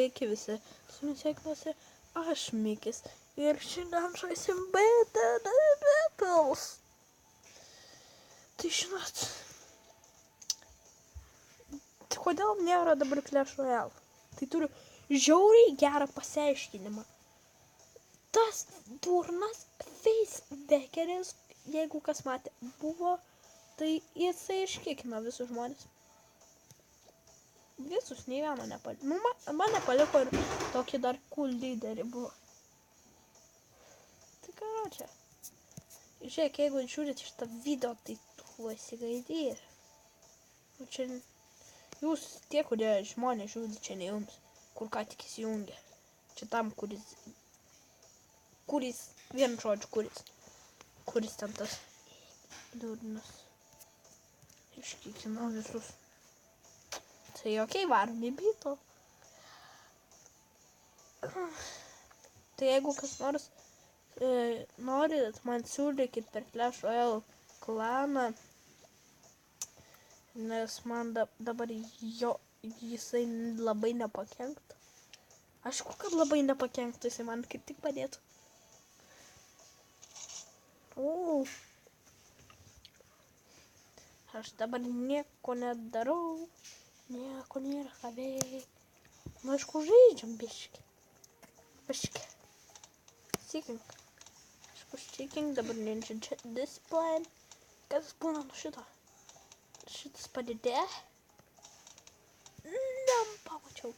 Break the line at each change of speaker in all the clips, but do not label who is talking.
Sveiki visi, su jumis sveikinuosi aš Mikis ir šiandien žaisim Battles. Tai žinot, tai kodėl nėra dabar Clash Royale? Tai turiu žiauriai gerą pasiaiškinimą. Tas durnas Facebakeris, jeigu kas matė, buvo, tai jisai iškikino visus žmonės. Visus, nei vieno nepaliko. Nu, mane paliko ir tokį dar cool lyderį buvo. Tai ką čia? Žiūrėk, jeigu žiūrit šitą video, tai tu įsigaidėjai. Nu, čia jūs tie, kurie žmonės žiūri, čia ne jums, kur ką tik įsijungia. Čia tam, kuris, vienu žodžiu, kuris ten tas durnas. Iškikino visus. Tai okei, varom į byto. Tai jeigu kas nors norit, man siūlykit per Clash Royale klaną, nes man dabar jisai labai nepakenktų. Aišku, kad labai nepakenktų, jisai man kaip tik padėtų. Aš dabar nieko nedarau. Nieko nėra ką veikti. Nu, aišku, žaidžiam biškį. Seeking. Aišku, seeking, dabar ninja display. Kas būna nuo šito? Šitas padidėja. Nepamačiau.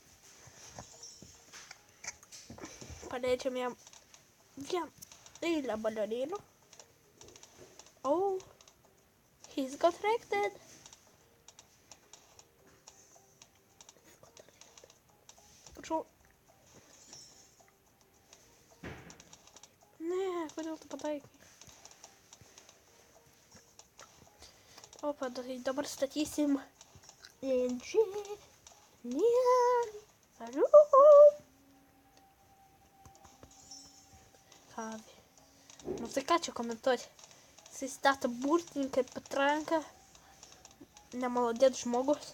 Padėčiam jam eilę balionėlių. Oh, he's got wrecked. Ne, kodėl tu pataikai? Opa, tai dabar statysim inžinierių. Kavį. Nu tai ką čia komentuoti? Jisai stato burtininką ir patranką. Nemalodėt žmogus.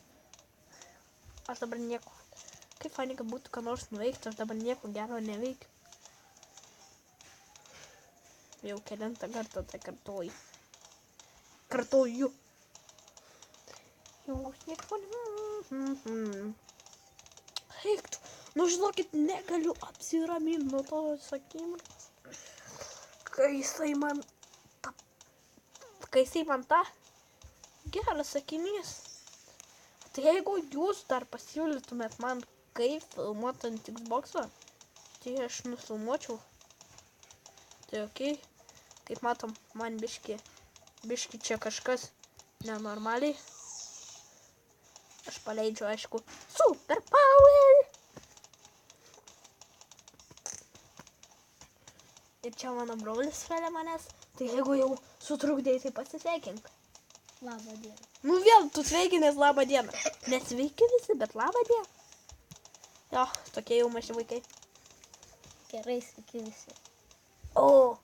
Aš dabar nieko. Kaip fainai, kad būtų ką nors nuveikti, aš dabar nieko gero neveikiu. Jau kelintą kartą tai kartoju. Jau nieko reiktų. Nu žinokit, negaliu apsiraminti nuo to akimirkos. Kai jisai man tą geras sakinys. Tai jeigu jūs dar pasiūlytumėt man kaip filmuoti ant Xbox'o, tai aš nufilmuočiau. Tai okei. Kaip matom, man biški čia kažkas nenormaliai. Aš paleidžiu, aišku, super power. Ir čia mano brolis šalia manęs. Tai jeigu jau sutrukdėjai, tai pasisveikink.
Labą dieną.
Nu vėl, tu sveikinės labą dieną. Nesveiki visi, bet labą dieną. Jo, tokie jau maži vaikai.
Gerai, sveiki visi.
O,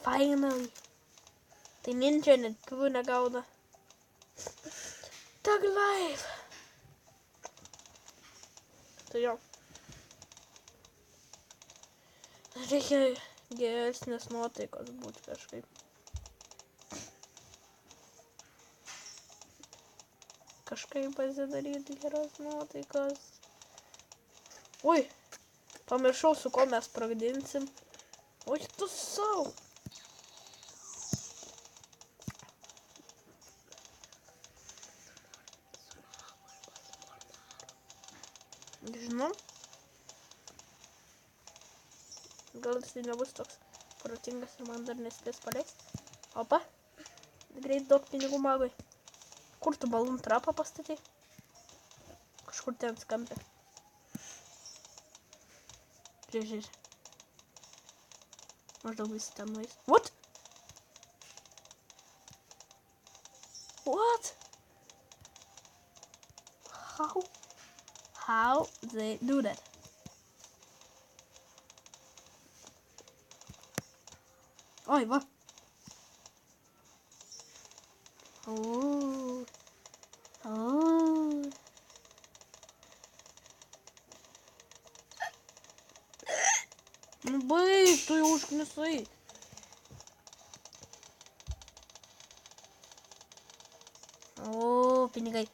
finally. Tai ninja net pivų negauna. Tag life. Tai jo. Reikia geresnės nuotaikos būti kažkaip. Kažkaip pasidaryti geros nuotaikos. Ui, pamiršau, su ko mes sprogdinsim. Oi, tu sau. Žinau. Gal jisai nebus toks protingas ir man dar nespės paleisti. Opa. Greit daug pinigų magui. Kur tu balloon trapą pastatei? Kažkur ten skampė. Žiūrėk. Maždaug visi ten nueis. What? What? How they do that? Oi, va. baig, tu jau užknisai. O, pinigai.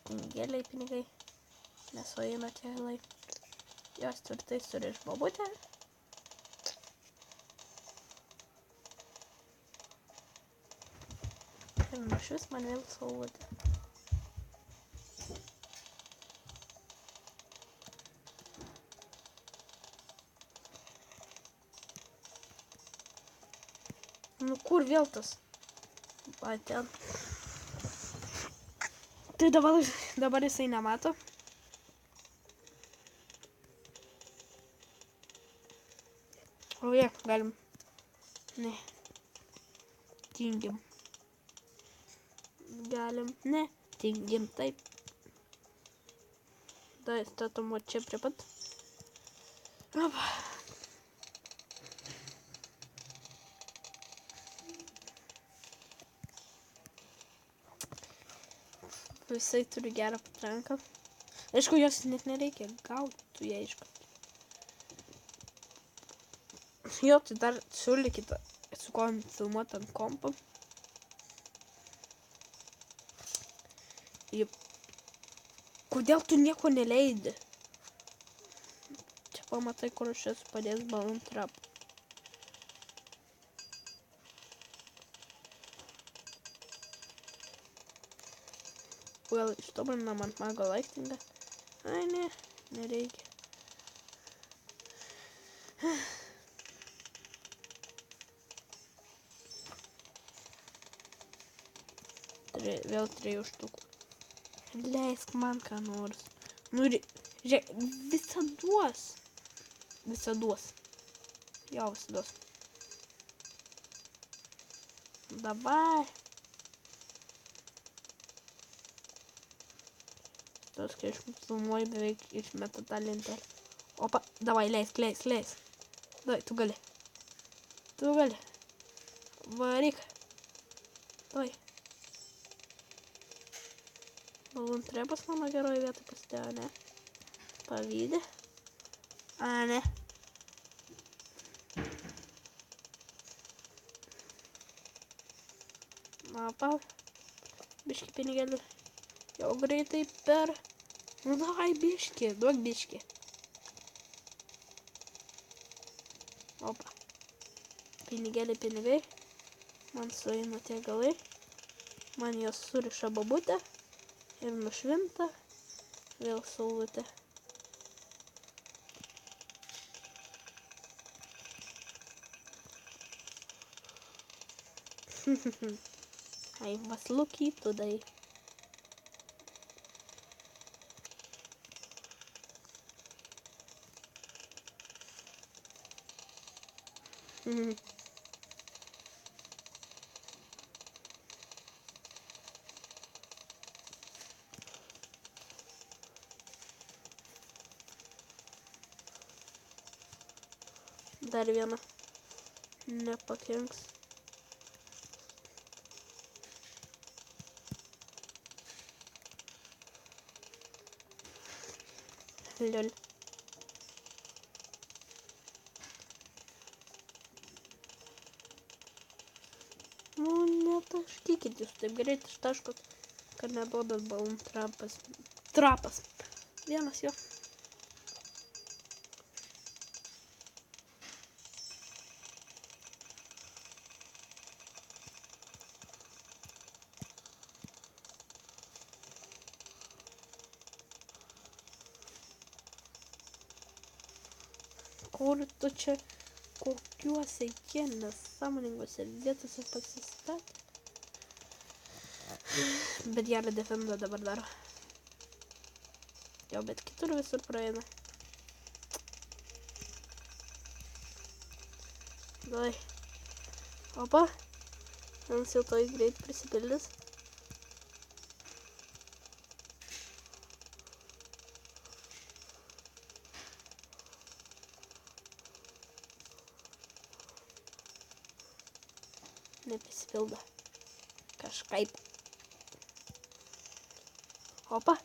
Pinigėliai, pinigai. Nesueina tie galai. Jos tvirtai suriš bobutę. Ir nušvis man vėl saulutė. Nu kur vėl tas? Va, ten. Tai dabar jisai nemato. O jie, galim. Ne. Tingim. Galim. Ne. Tingim, taip. Da, statom va čia prie pat. Opa. Visai turi gerą patranką. Aišku, jos net nereikia gauti, tu ją iškart. Jo, tai dar siūlykite, su kuo filmuoti ant kompo. Kodėl tu nieko neleidi? Čia pamatai, kur aš esu padėjęs balon trap. Gal ištobulinam ant mago laiktingą? Ai, ne, nereikia. Vėl 3 štukų. Leisk man ką nors. Nu, žiūrėk, visados. Visados. Jo, visados. Davai. Tos, kai aš filmuoju, beveik išmeta tą lentelę. Opa, davai, leisk. Davai, tu gali. Varyk. Davai. Balon trapas mano geroje vietoje pasidėjo, ne? Pavydė. A, ne. Opa. Biški pinigėlių. Jau greitai per. Nu davai biški, duok biški. Opa. Pinigai. Man sueina tie galai. Man jos suriša babutę. Ir nušvinta. Vėl saulutė. I was lucky today. Dar vieną. Nepakenks. Lol. Nu, netaškykit jūs taip greit ištaškot, kad neduodat balon trapas. Vienas jo. Kur tu čia kokiuose nesąmoningose vietose pasistatė? Bet gerą defendą dabar daro. Jo, bet kitur visur praeina. Davai. Opa. Jans jau toj greit prisipildys. Neprisipildo. Kažkaip. Opa.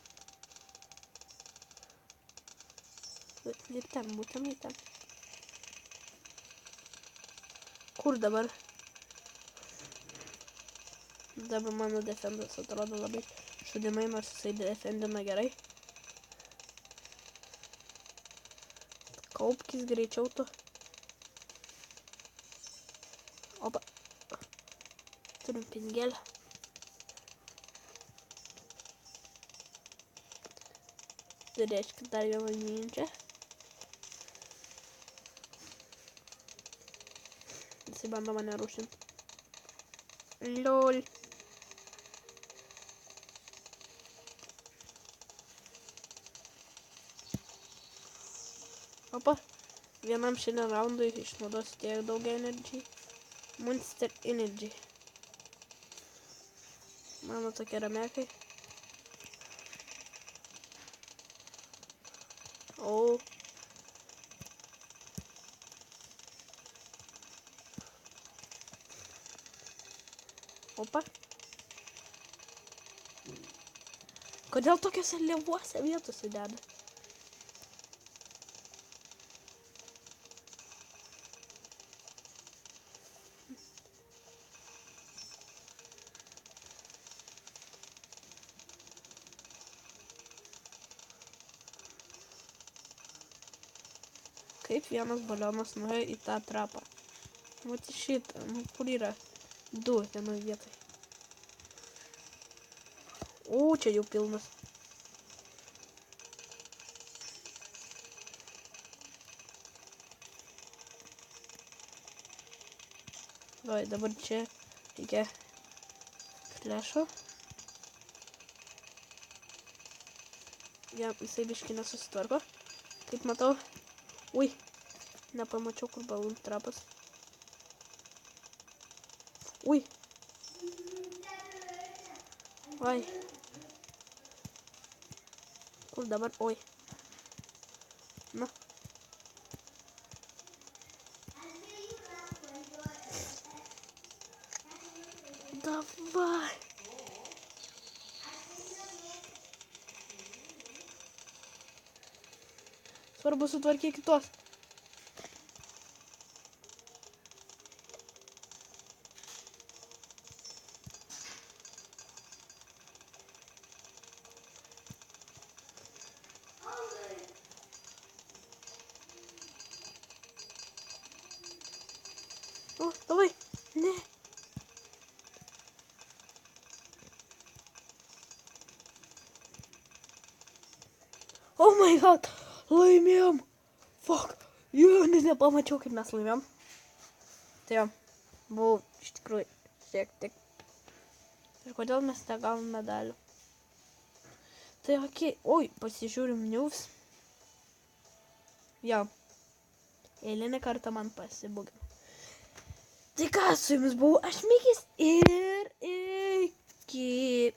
Ir ten, būtinai ten. Kur dabar? Dabar mano defendas atrodo labai šudimai, nors jisai defendina gerai. Kaupkis greičiau tu. Opa. Turim pinigėlį. Tai reiškia dar vieną ninja. Jisai bando mane rušinti. LOL. Opa. Vienam šiandien raundui išnaudosiu tiek daug energy. Monster Energy. Mano tokie ramekai. O. Opa. Kodėl tokiuose lėvuose vietose deda? Kaip vienas balionas nuėjo į tą trapą. Vat į šitą. Nu, kur yra? Du vienoje vietoje. O, čia jau pilnas. Vai, dabar čia reikia flešo. Jisai biškį nesusitvarko. Kaip matau. Ui, nepamačiau, kur balūnų trapas. Ui. Vai. Kur dabar? Oi. Na. Davai. Svarbu sutvarkyti tuos. O, davai. Ne. Oh my god. Laimėjom. Fuck. Jau, net nepamačiau, kaip mes laimėjom. Tai jo, buvau iš tikrųjų šiek tiek. Ir kodėl mes negavom medalių? Tai okei. Oi, pasižiūrim news. Jo. Eilinį kartą man pasibugino. Tai ką, su jumis buvau aš Mikis ir iki.